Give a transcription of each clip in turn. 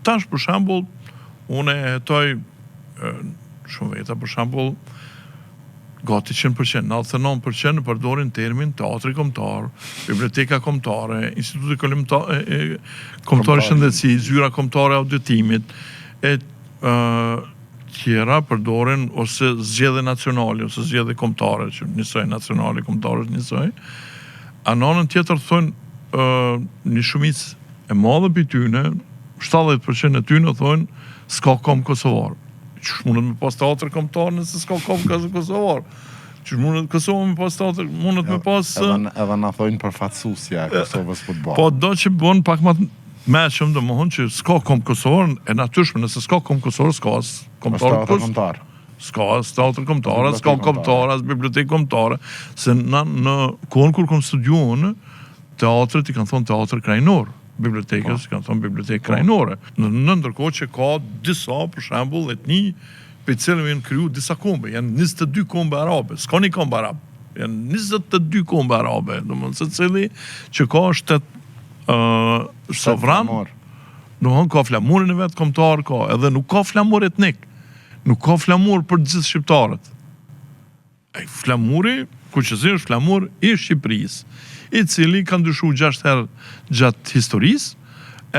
tash për shembull, unë e hetoj shumë veta, për shembull, gati 100%, 99% në përdorin termin teatri kombëtar, biblioteka kombëtare, instituti kombëtar i shëndetësisë, zyra kombëtare e auditimit, e tjera përdorin ose zgjedhje nacionale, ose zgjedhje kombëtare, që njësoj nacionale, kombëtare njësoj. Anonën tjetër thonë një shumicë e madhe për tyne, 70% e tyne thonë s'ka kom kosovar. Qësh mundet me pas teatr kombëtar nëse s'ka kom kosovar? Qësh mundet Kosovë me pas teatr, mundet me pas... Edhe na thojnë përfaqësuesja e Kosovës futboll. Po do që bën pak më mëshëm, domethënë që s'ka kom kosovar, e natyrshme nëse s'ka kom kosovar, s'ka as kombëtar. S'ka as teatr kombëtar, s'ka kombëtar, as bibliotekë kombëtare, se në kohën kur kom studiuar, teatrit i kanë thonë teatr krajnor. Bibliotekës kanë thonë bibliotekë krajnore. Në ndërkohë që ka disa, për shembull, etni, për cilëve janë kriju disa kombe, janë 22 kombe arabe, s'ka një kombe arab, janë 22 kombe arabe, domethënë se cili që ka shtet sovran, domethënë ka flamurin e vet kombëtar, ka, edhe nuk ka flamur etnik, nuk ka flamur për gjithë shqiptarët. Flamuri, kuqësisht flamur i Shqipërisë, i cili ka ndryshu 6 herë gjatë historisë,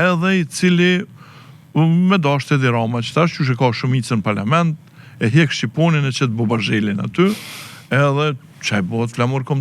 edhe i cili me dashtë edhe Rama qëtash, që ka shumicën në parlament, e hjek Shqiponin e qëtë Bobazhelin aty, edhe qaj bëhet flamur kombëtar.